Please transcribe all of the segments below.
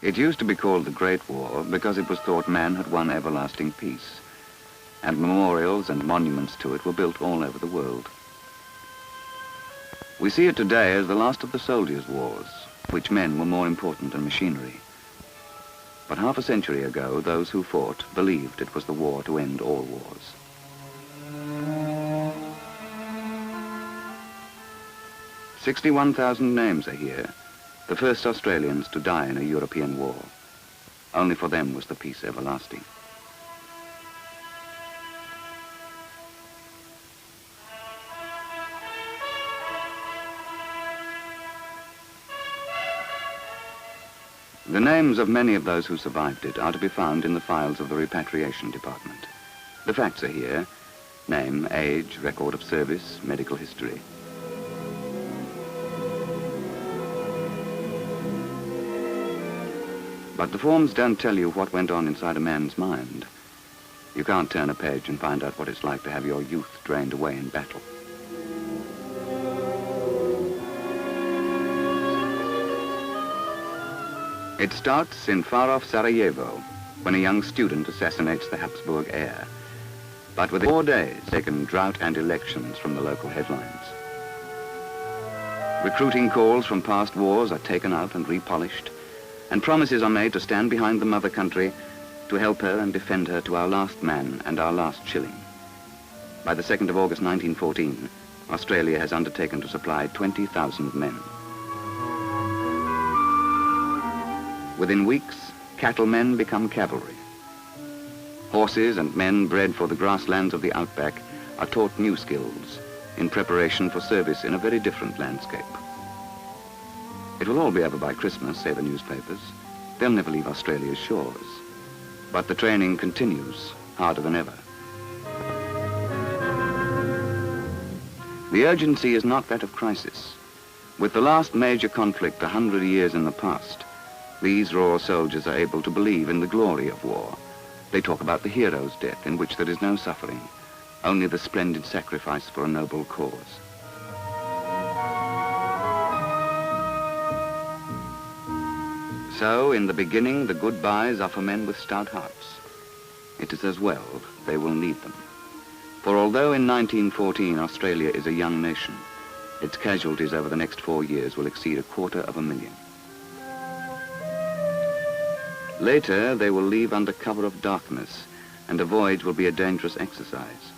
It used to be called the Great War because it was thought man had won everlasting peace, and memorials and monuments to it were built all over the world. We see it today as the last of the soldiers' wars, which men were more important than machinery. But half a century ago, those who fought believed it was the war to end all wars. "61,000 names are here, the first Australians to die in a European war. Only for them was the peace everlasting." The names of many of those who survived it are to be found in the files of the repatriation department. The facts are here: name, age, record of service, medical history. But the forms don't tell you what went on inside a man's mind. You can't turn a page and find out what it's like to have your youth drained away in battle. It starts in far-off Sarajevo, when a young student assassinates the Habsburg heir. But within 4 days, taken drought and elections from the local headlines. Recruiting calls from past wars are taken out and repolished, and promises are made to stand behind the mother country, to help her and defend her to our last man and our last shilling. By the 2nd of August 1914, Australia has undertaken to supply 20,000 men. Within weeks, cattlemen become cavalry. Horses and men bred for the grasslands of the outback are taught new skills in preparation for service in a very different landscape. It will all be over by Christmas, say the newspapers. They'll never leave Australia's shores. But the training continues, harder than ever. The urgency is not that of crisis. With the last major conflict 100 years in the past, these raw soldiers are able to believe in the glory of war. They talk about the hero's death, in which there is no suffering, only the splendid sacrifice for a noble cause. So, in the beginning, the goodbyes are for men with stout hearts. It is as well they will need them. For although in 1914 Australia is a young nation, its casualties over the next 4 years will exceed 250,000. Later, they will leave under cover of darkness, and a voyage will be a dangerous exercise.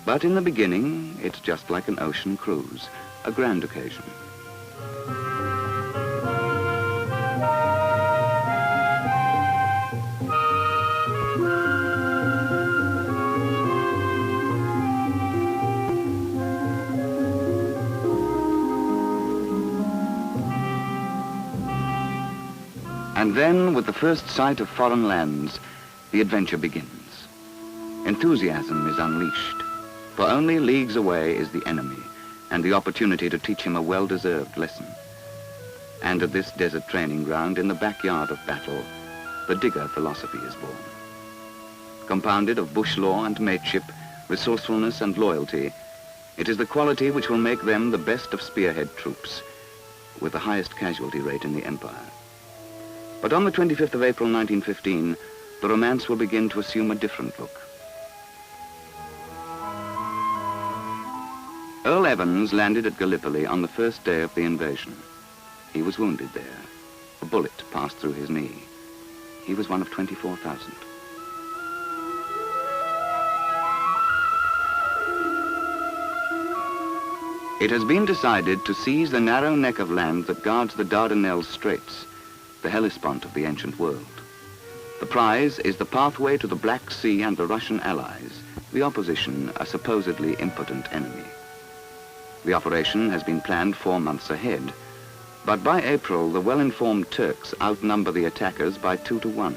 But in the beginning, it's just like an ocean cruise, a grand occasion. And then, with the first sight of foreign lands, the adventure begins. Enthusiasm is unleashed, for only leagues away is the enemy, and the opportunity to teach him a well-deserved lesson. And at this desert training ground, in the backyard of battle, the digger philosophy is born. Compounded of bush law and mateship, resourcefulness and loyalty, it is the quality which will make them the best of spearhead troops, with the highest casualty rate in the empire. But on the 25th of April 1915, the romance will begin to assume a different look. Earl Evans landed at Gallipoli on the first day of the invasion. He was wounded there. A bullet passed through his knee. He was one of 24,000. It has been decided to seize the narrow neck of land that guards the Dardanelles Straits, the Hellespont of the ancient world. The prize is the pathway to the Black Sea and the Russian allies, the opposition, a supposedly impotent enemy. The operation has been planned 4 months ahead, but by April, the well-informed Turks outnumber the attackers by 2 to 1.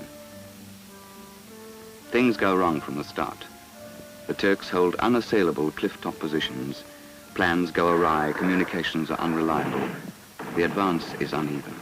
Things go wrong from the start. The Turks hold unassailable cliff-top positions. Plans go awry, communications are unreliable. The advance is uneven.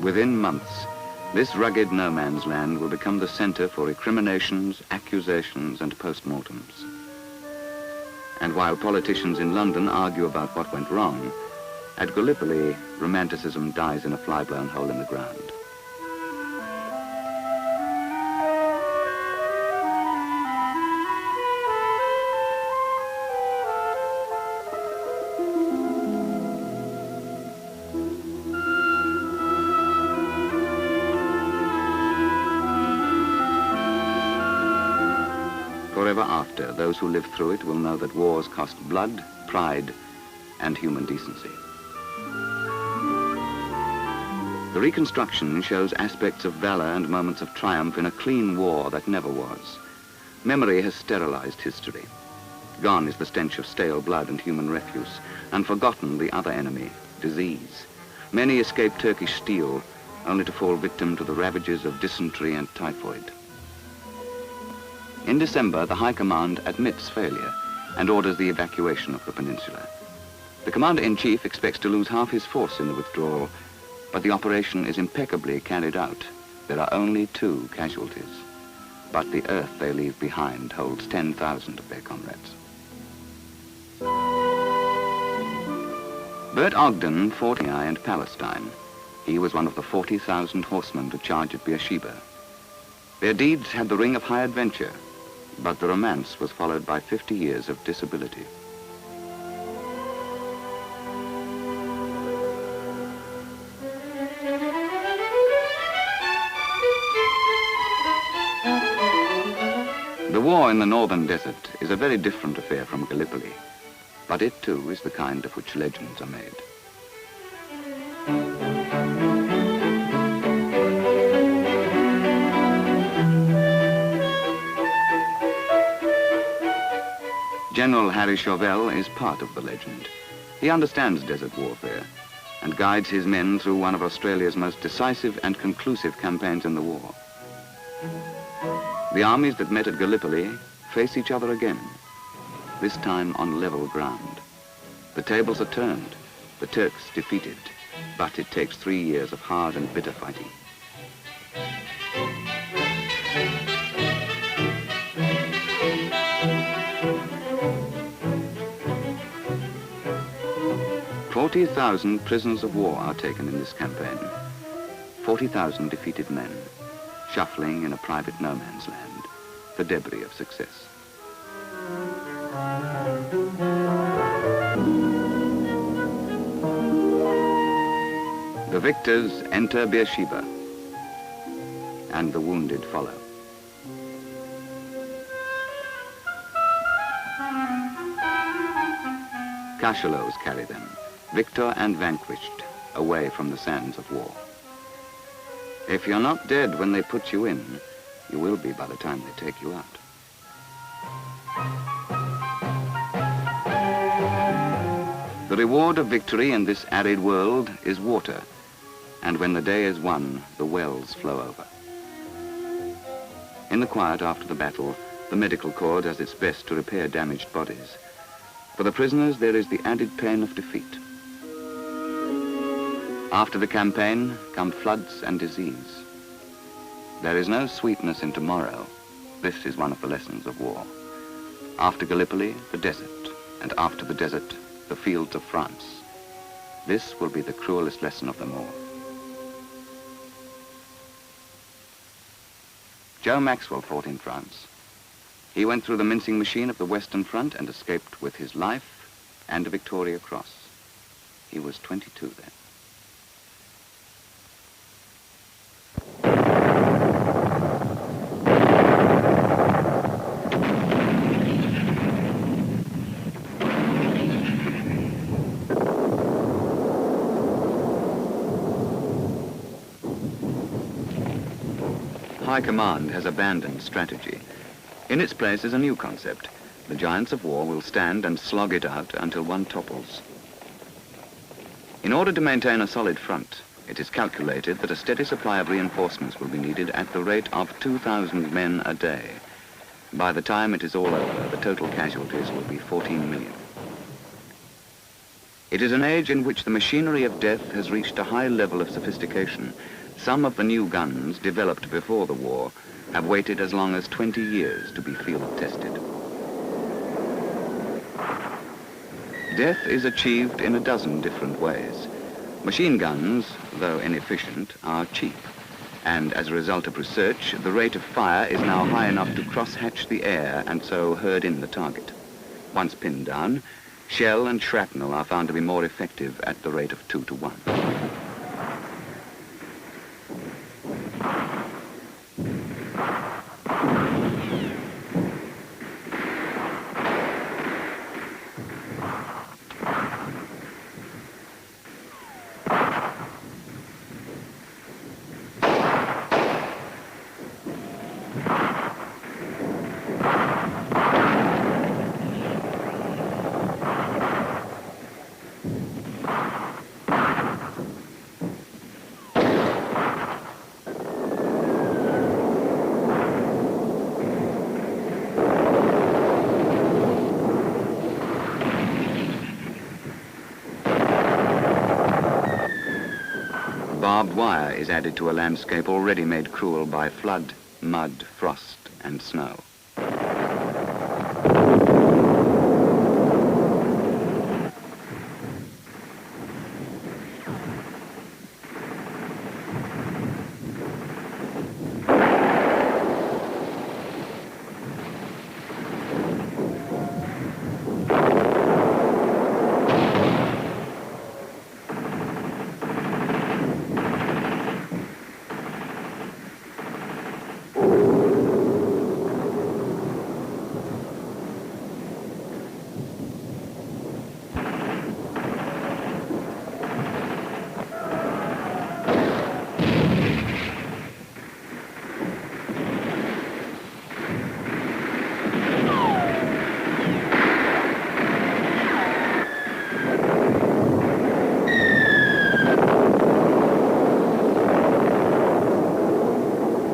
Within months, this rugged no man's land will become the center for recriminations, accusations, and postmortems. And while politicians in London argue about what went wrong, at Gallipoli, romanticism dies in a fly-blown hole in the ground. Forever after, those who live through it will know that wars cost blood, pride, and human decency. The reconstruction shows aspects of valor and moments of triumph in a clean war that never was. Memory has sterilized history. Gone is the stench of stale blood and human refuse, and forgotten the other enemy, disease. Many escape Turkish steel, only to fall victim to the ravages of dysentery and typhoid. In December, the High Command admits failure and orders the evacuation of the peninsula. The Commander-in-Chief expects to lose half his force in the withdrawal, but the operation is impeccably carried out. There are only 2 casualties, but the earth they leave behind holds 10,000 of their comrades. Bert Ogden fought in Ai and Palestine. He was one of the 40,000 horsemen to charge at Beersheba. Their deeds had the ring of high adventure, but the romance was followed by 50 years of disability. The war in the northern desert is a very different affair from Gallipoli, but it too is the kind of which legends are made. General Harry Chauvel is part of the legend. He understands desert warfare and guides his men through one of Australia's most decisive and conclusive campaigns in the war. The armies that met at Gallipoli face each other again, this time on level ground. The tables are turned, the Turks defeated, but it takes 3 years of hard and bitter fighting. "40,000 prisoners of war are taken in this campaign. 40,000 defeated men, shuffling in a private no man's land, the debris of success." The victors enter Beersheba, and the wounded follow. Cachalots carry them, victor and vanquished, away from the sands of war. If you're not dead when they put you in, you will be by the time they take you out. The reward of victory in this arid world is water, and when the day is won, the wells flow over. In the quiet after the battle, the medical corps does its best to repair damaged bodies. For the prisoners, there is the added pain of defeat. After the campaign come floods and disease. There is no sweetness in tomorrow. This is one of the lessons of war. After Gallipoli, the desert, and after the desert, the fields of France. This will be the cruelest lesson of them all. Joe Maxwell fought in France. He went through the mincing machine of the Western Front and escaped with his life and a Victoria Cross. He was 22 then. High Command has abandoned strategy. In its place is a new concept. The giants of war will stand and slog it out until one topples. In order to maintain a solid front, it is calculated that a steady supply of reinforcements will be needed at the rate of 2,000 men a day. By the time it is all over, the total casualties will be 14 million. It is an age in which the machinery of death has reached a high level of sophistication. Some of the new guns, developed before the war, have waited as long as 20 years to be field tested. Death is achieved in a dozen different ways. Machine guns, though inefficient, are cheap. And as a result of research, the rate of fire is now high enough to cross-hatch the air and so herd in the target. Once pinned down, shell and shrapnel are found to be more effective at the rate of 2 to 1. Barbed wire is added to a landscape already made cruel by flood, mud, frost, and snow.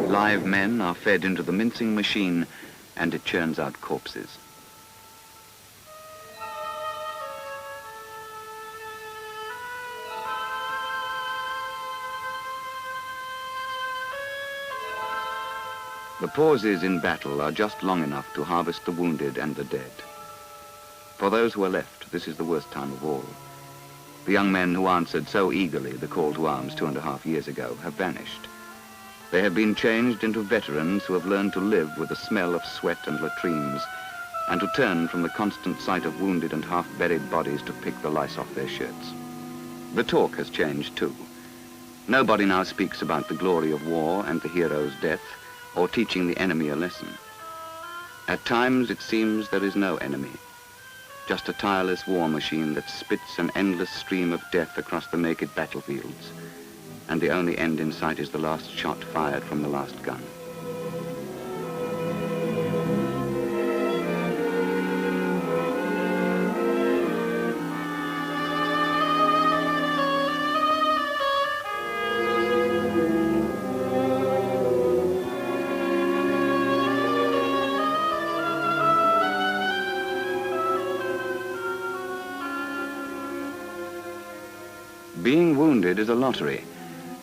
Live men are fed into the mincing machine and it churns out corpses. The pauses in battle are just long enough to harvest the wounded and the dead. For those who are left, this is the worst time of all. The young men who answered so eagerly the call to arms 2.5 years ago have vanished. They have been changed into veterans who have learned to live with the smell of sweat and latrines and to turn from the constant sight of wounded and half-buried bodies to pick the lice off their shirts. The talk has changed too. Nobody now speaks about the glory of war and the hero's death or teaching the enemy a lesson. At times it seems there is no enemy, just a tireless war machine that spits an endless stream of death across the naked battlefields. And the only end in sight is the last shot fired from the last gun. Being wounded is a lottery.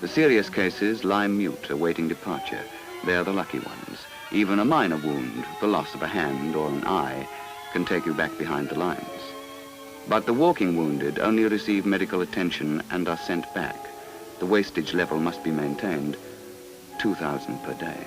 The serious cases lie mute, awaiting departure. They are the lucky ones. Even a minor wound, the loss of a hand or an eye, can take you back behind the lines. But the walking wounded only receive medical attention and are sent back. The wastage level must be maintained, 2,000 per day.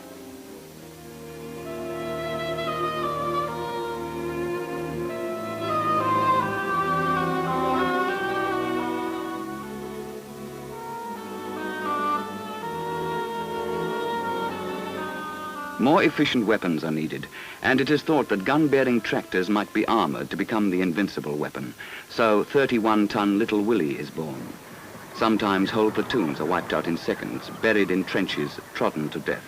More efficient weapons are needed, and it is thought that gun-bearing tractors might be armored to become the invincible weapon. So 31-ton Little Willie is born. Sometimes whole platoons are wiped out in seconds, buried in trenches, trodden to death.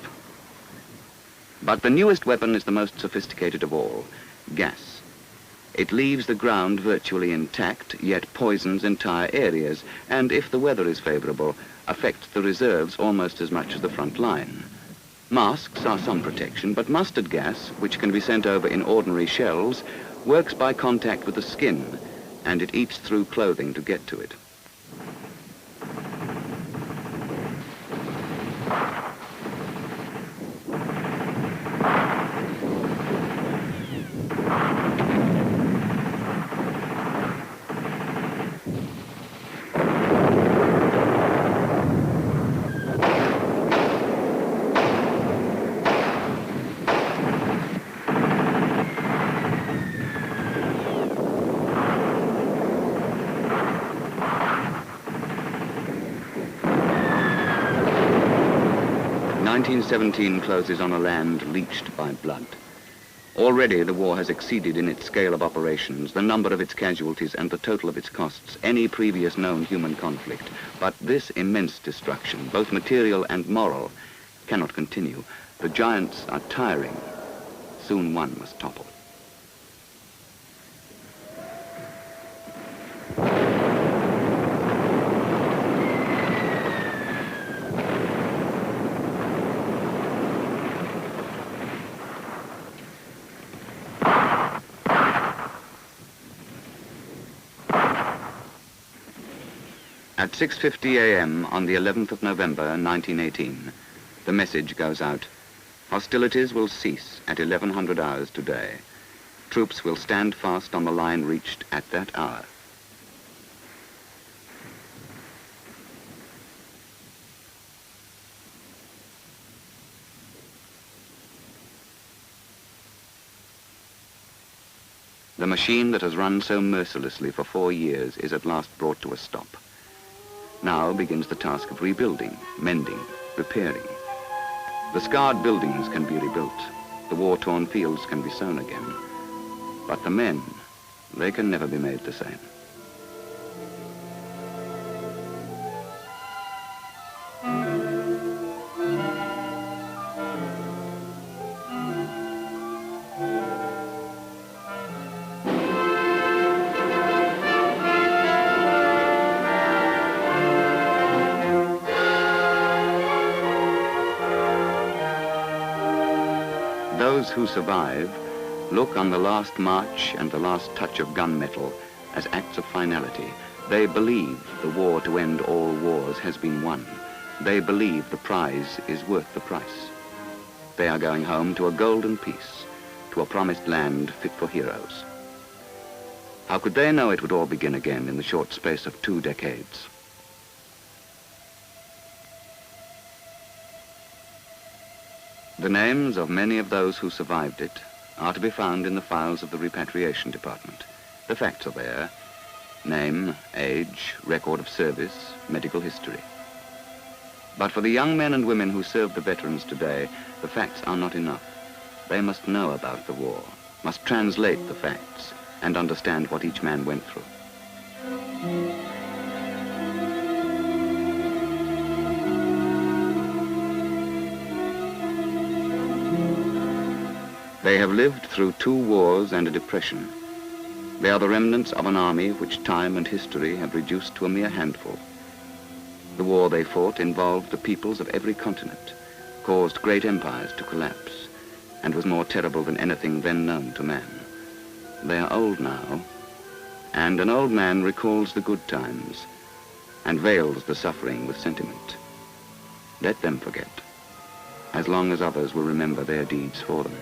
But the newest weapon is the most sophisticated of all, gas. It leaves the ground virtually intact, yet poisons entire areas, and if the weather is favorable, affects the reserves almost as much as the front line. Masks are some protection, but mustard gas, which can be sent over in ordinary shells, works by contact with the skin and it eats through clothing to get to it. '17 closes on a land leached by blood. Already the war has exceeded in its scale of operations, the number of its casualties and the total of its costs, any previous known human conflict. But this immense destruction, both material and moral, cannot continue. The giants are tiring. Soon one must topple. At 6:50 a.m. on the 11th of November, 1918, the message goes out. Hostilities will cease at 1100 hours today. Troops will stand fast on the line reached at that hour. The machine that has run so mercilessly for 4 years is at last brought to a stop. Now begins the task of rebuilding, mending, repairing. The scarred buildings can be rebuilt. The war-torn fields can be sown again. But the men, they can never be made the same. Those who survive look on the last march and the last touch of gunmetal as acts of finality. They believe the war to end all wars has been won. They believe the prize is worth the price. They are going home to a golden peace, to a promised land fit for heroes. How could they know it would all begin again in the short space of 2 decades? The names of many of those who survived it are to be found in the files of the Repatriation Department. The facts are there: name, age, record of service, medical history. But for the young men and women who serve the veterans today, the facts are not enough. They must know about the war, must translate the facts, and understand what each man went through. They have lived through 2 wars and a depression. They are the remnants of an army which time and history have reduced to a mere handful. The war they fought involved the peoples of every continent, caused great empires to collapse, and was more terrible than anything then known to man. They are old now, and an old man recalls the good times and veils the suffering with sentiment. Let them forget, as long as others will remember their deeds for them.